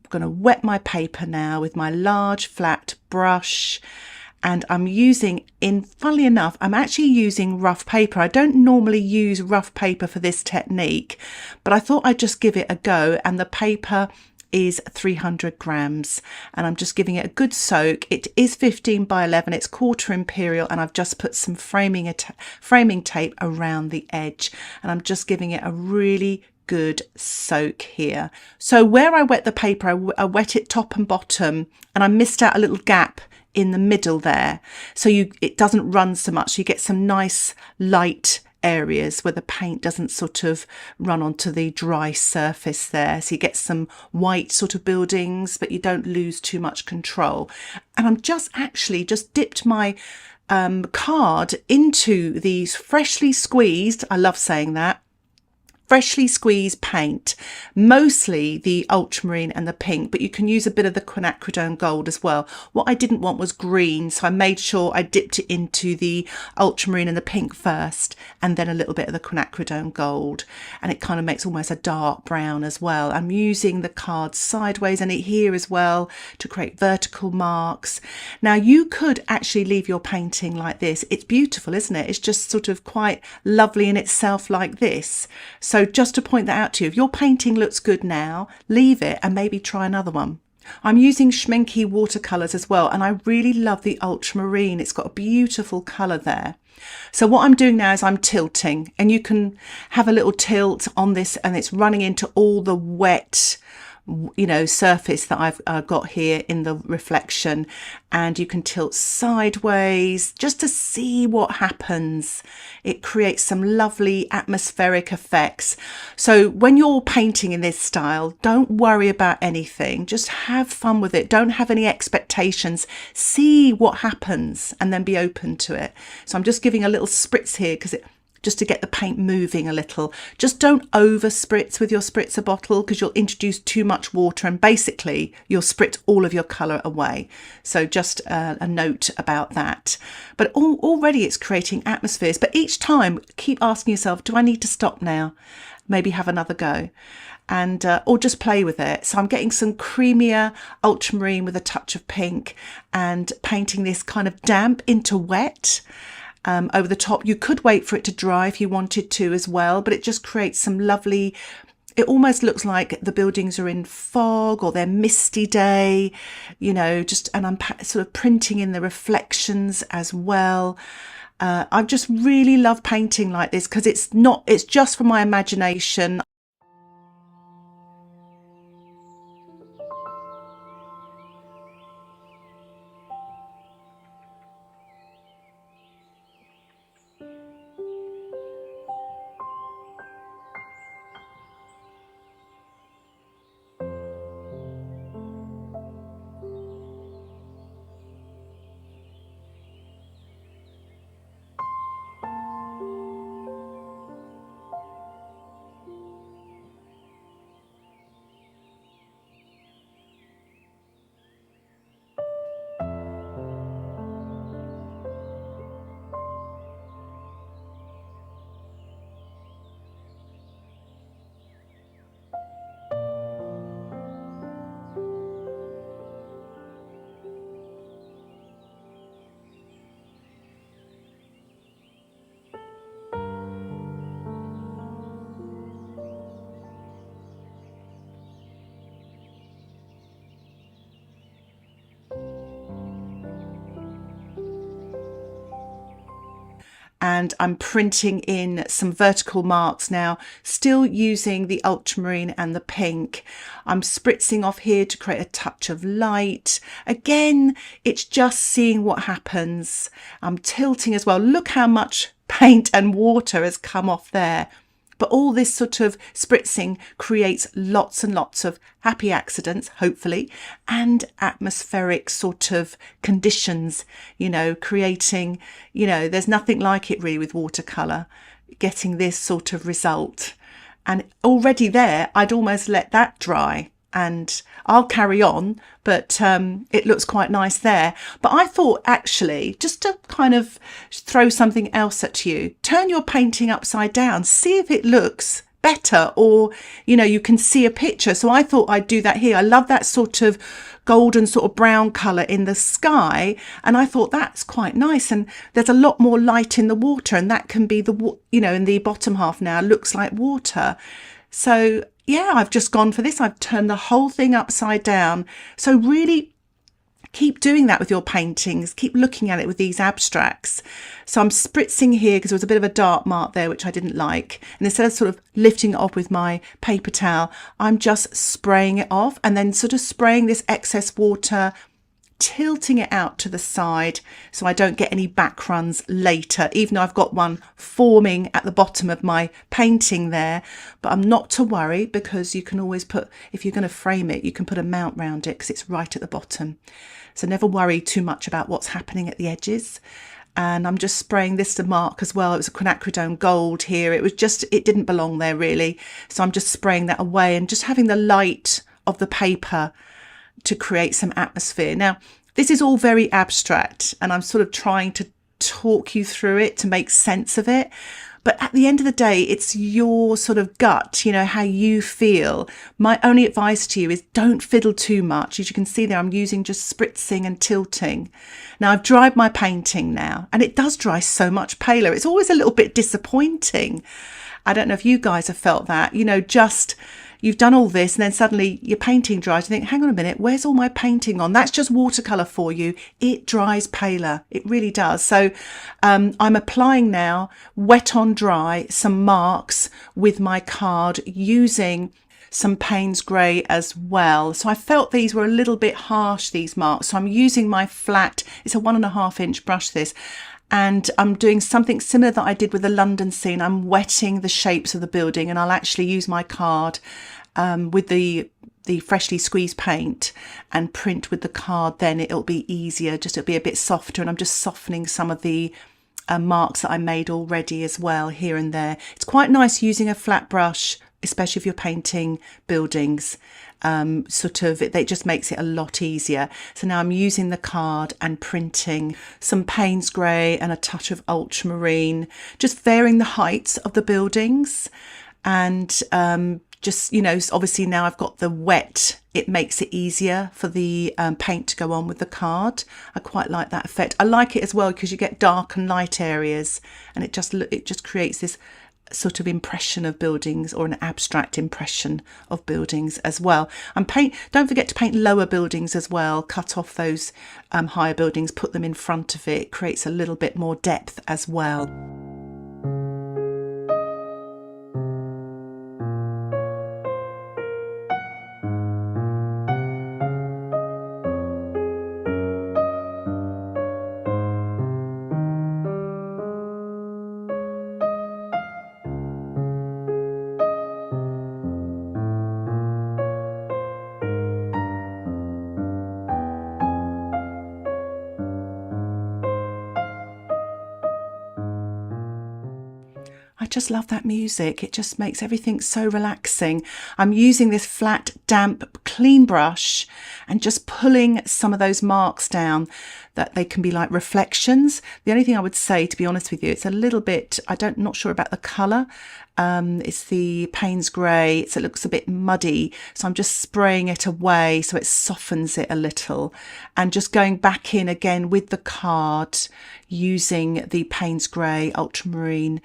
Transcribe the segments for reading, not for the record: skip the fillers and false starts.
I'm going to wet my paper now with my large flat brush, and I'm using, funnily enough, I'm actually using rough paper. I don't normally use rough paper for this technique, but I thought I'd just give it a go, and the paper is 300 grams, and I'm just giving it a good soak. It is 15 by 11, it's quarter imperial, and I've just put some framing tape around the edge, and I'm just giving it a really good soak here. So where I wet the paper, I wet it top and bottom, and I missed out a little gap in the middle there, so it doesn't run so much, so you get some nice light areas where the paint doesn't sort of run onto the dry surface there, so you get some white sort of buildings, but you don't lose too much control. And I'm just dipped my card into these freshly squeezed, I love saying that, freshly squeezed paint, mostly the ultramarine and the pink, but you can use a bit of the quinacridone gold as well. What I didn't want was green, so I made sure I dipped it into the ultramarine and the pink first, and then a little bit of the quinacridone gold, and it kind of makes almost a dark brown as well. I'm using the card sideways and here as well to create vertical marks. Now you could actually leave your painting like this. It's beautiful, isn't it? It's just sort of quite lovely in itself like this. So just to point that out to you, if your painting looks good now, leave it and maybe try another one. I'm using Schminky watercolours as well, and I really love the ultramarine. It's got a beautiful colour there. So what I'm doing now is I'm tilting, and you can have a little tilt on this, and it's running into all the wet, you know, surface that I've got here in the reflection, and you can tilt sideways just to see what happens. It creates some lovely atmospheric effects. So when you're painting in this style, don't worry about anything, just have fun with it. Don't have any expectations, see what happens and then be open to it. So I'm just giving a little spritz here because just to get the paint moving a little. Just don't over spritz with your spritzer bottle, because you'll introduce too much water and basically you'll spritz all of your colour away. So just a note about that. But already it's creating atmospheres, but each time keep asking yourself, do I need to stop now? Maybe have another go. And or just play with it. So I'm getting some creamier ultramarine with a touch of pink and painting this kind of damp into wet. Over the top. You could wait for it to dry if you wanted to as well, but it just creates some lovely, it almost looks like the buildings are in fog or they're misty day, you know, and I'm sort of printing in the reflections as well. I just really love painting like this because it's just from my imagination. And I'm printing in some vertical marks now, still using the ultramarine and the pink. I'm spritzing off here to create a touch of light. Again, it's just seeing what happens. I'm tilting as well. Look how much paint and water has come off there. But all this sort of spritzing creates lots and lots of happy accidents, hopefully, and atmospheric sort of conditions, you know, creating, you know, there's nothing like it really with watercolour, getting this sort of result. And already there, I'd almost let that dry. And I'll carry on, but it looks quite nice there. But I thought actually, just to kind of throw something else at you, turn your painting upside down, see if it looks better, or, you know, you can see a picture. So I thought I'd do that here. I love that sort of golden sort of brown colour in the sky, and I thought that's quite nice, and there's a lot more light in the water, and that can be the, you know, in the bottom half now looks like water. So yeah, I've just gone for this. I've turned the whole thing upside down. So really keep doing that with your paintings. Keep looking at it with these abstracts. So I'm spritzing here because there was a bit of a dark mark there, which I didn't like. And instead of sort of lifting it off with my paper towel, I'm just spraying it off and then sort of spraying this excess water, tilting it out to the side so I don't get any back runs later, even though I've got one forming at the bottom of my painting there. But I'm not to worry, because you can always put, if you're going to frame it, you can put a mount round it because it's right at the bottom. So never worry too much about what's happening at the edges. And I'm just spraying this to mark as well. It was a Quinacridone gold here. It was just, it didn't belong there really. So I'm just spraying that away and just having the light of the paper to create some atmosphere. Now, this is all very abstract, and I'm sort of trying to talk you through it to make sense of it. But at the end of the day, it's your sort of gut, you know, how you feel. My only advice to you is don't fiddle too much. As you can see there, I'm using just spritzing and tilting. Now, I've dried my painting now, and it does dry so much paler. It's always a little bit disappointing. I don't know if you guys have felt that, you know, just you've done all this and then suddenly your painting dries. You think, hang on a minute, where's all my painting on? That's just watercolour for you. It dries paler. It really does. So I'm applying now, wet on dry, some marks with my card using some Paynes grey as well. So I felt these were a little bit harsh, these marks. So I'm using my flat, it's a 1.5 inch brush this, and I'm doing something similar that I did with the London scene. I'm wetting the shapes of the building, and I'll actually use my card with the freshly squeezed paint and print with the card. Then it'll be easier, just it'll be a bit softer, and I'm just softening some of the marks that I made already as well here and there. It's quite nice using a flat brush, especially if you're painting buildings. It just makes it a lot easier. So now I'm using the card and printing some Paynes grey and a touch of ultramarine, just varying the heights of the buildings. And just, you know, obviously now I've got the wet, it makes it easier for the paint to go on with the card. I quite like that effect. I like it as well because you get dark and light areas, and it just creates this sort of impression of buildings, or an abstract impression of buildings as well. And don't forget to paint lower buildings as well. Cut off those higher buildings, put them in front of it. Creates a little bit more depth as well. I just love that music. It just makes everything so relaxing. I'm using this flat, damp, clean brush and just pulling some of those marks down that they can be like reflections. The only thing I would say, to be honest with you, it's a little bit, not sure about the colour. It's the Paynes grey, so it looks a bit muddy. So I'm just spraying it away so it softens it a little, and just going back in again with the card using the Paynes grey, ultramarine,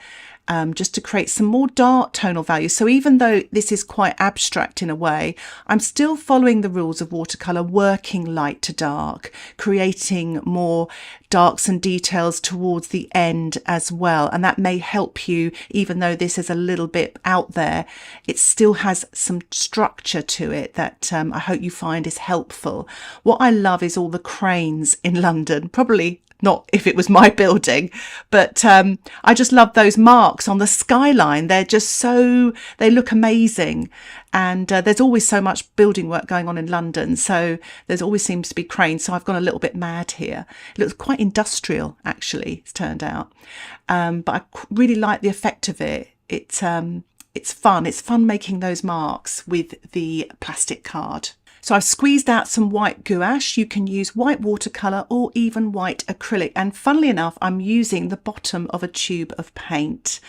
just to create some more dark tonal values. So even though this is quite abstract in a way, I'm still following the rules of watercolour, working light to dark, creating more darks and details towards the end as well. And that may help you, even though this is a little bit out there, it still has some structure to it that I hope you find is helpful. What I love is all the cranes in London, probably not if it was my building, but I just love those marks on the skyline. They're just so, they look amazing. And there's always so much building work going on in London, so there's always seems to be cranes. So I've gone a little bit mad here. It looks quite industrial, actually, it's turned out. But I really like the effect of it. It's fun. It's fun making those marks with the plastic card. So I've squeezed out some white gouache. You can use white watercolour or even white acrylic. And funnily enough, I'm using the bottom of a tube of paint.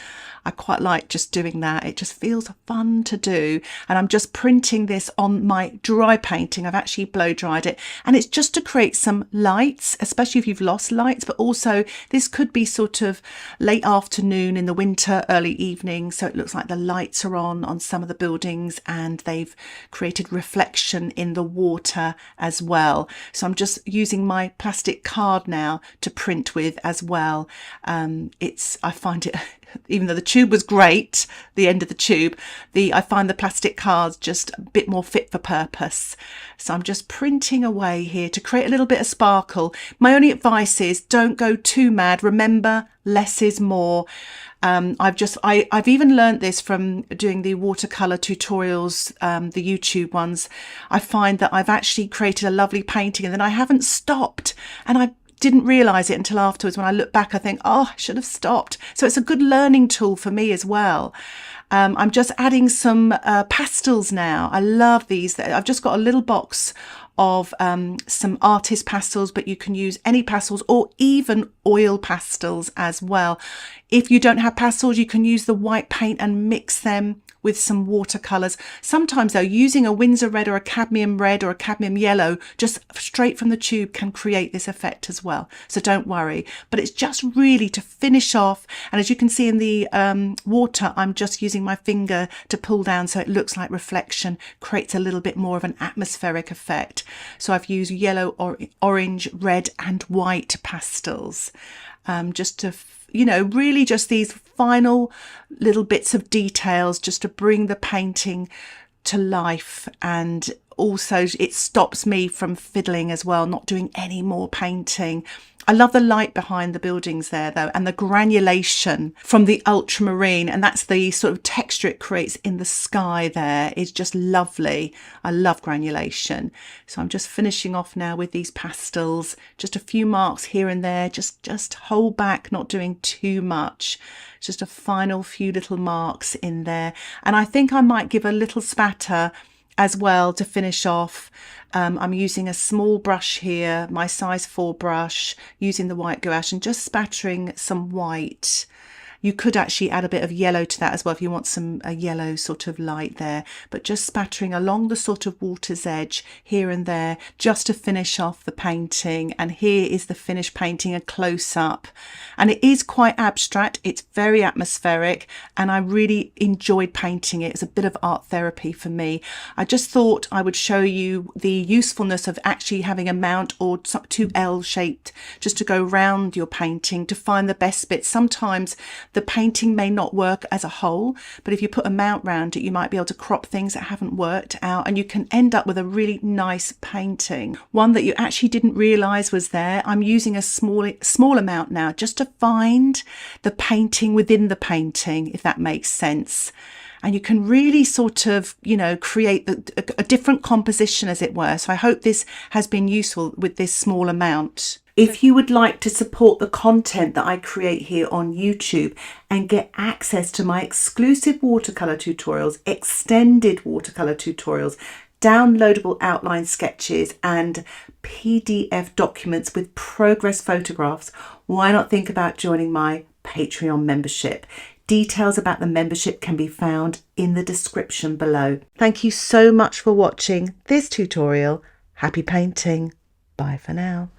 I quite like just doing that. It just feels fun to do. And I'm just printing this on my dry painting. I've actually blow dried it. And it's just to create some lights, especially if you've lost lights. But also this could be sort of late afternoon in the winter, early evening. So it looks like the lights are on some of the buildings and they've created reflection in the water as well. So I'm just using my plastic card now to print with as well. I find it, even though the tube was great, the end of the tube, I find the plastic cards just a bit more fit for purpose. So I'm just printing away here to create a little bit of sparkle. My only advice is don't go too mad. Remember, less is more. I've even learned this from doing the watercolor tutorials, the YouTube ones. I find that I've actually created a lovely painting and then I haven't stopped, and I didn't realize it until afterwards. When I look back, I think, oh, I should have stopped. So it's a good learning tool for me as well. I'm just adding some pastels now. I love these. I've just got a little box of some artist pastels, but you can use any pastels or even oil pastels as well. If you don't have pastels, you can use the white paint and mix them with some watercolours. Sometimes though, using a Winsor red or a cadmium yellow just straight from the tube can create this effect as well. So don't worry, but it's just really to finish off. And as you can see in the water, I'm just using my finger to pull down so it looks like reflection, creates a little bit more of an atmospheric effect. So I've used yellow, orange, red and white pastels just to, really just these final little bits of details just to bring the painting to life. And also it stops me from fiddling as well, not doing any more painting. I love the light behind the buildings there though, and the granulation from the ultramarine, and that's the sort of texture it creates in the sky there is just lovely. I love granulation. So I'm just finishing off now with these pastels, just a few marks here and there, just hold back, not doing too much. Just a final few little marks in there. And I think I might give a little spatter as well to finish off. I'm using a small brush here, my size 4 brush, using the white gouache and just spattering some white. You could actually add a bit of yellow to that as well if you want a yellow sort of light there, but just spattering along the sort of water's edge here and there just to finish off the painting. And here is the finished painting, a close-up, and it is quite abstract, it's very atmospheric, and I really enjoyed painting it. It's a bit of art therapy for me. I just thought I would show you the usefulness of actually having a mount or 2 L-shaped just to go round your painting to find the best bits. Sometimes the painting may not work as a whole, but if you put a mount round it, you might be able to crop things that haven't worked out and you can end up with a really nice painting. One that you actually didn't realise was there. I'm using a smaller mount now just to find the painting within the painting, if that makes sense. And you can really sort of, create a different composition, as it were. So I hope this has been useful with this small amount. If you would like to support the content that I create here on YouTube and get access to my exclusive watercolour tutorials, extended watercolour tutorials, downloadable outline sketches and PDF documents with progress photographs, why not think about joining my Patreon membership? Details about the membership can be found in the description below. Thank you so much for watching this tutorial. Happy painting. Bye for now.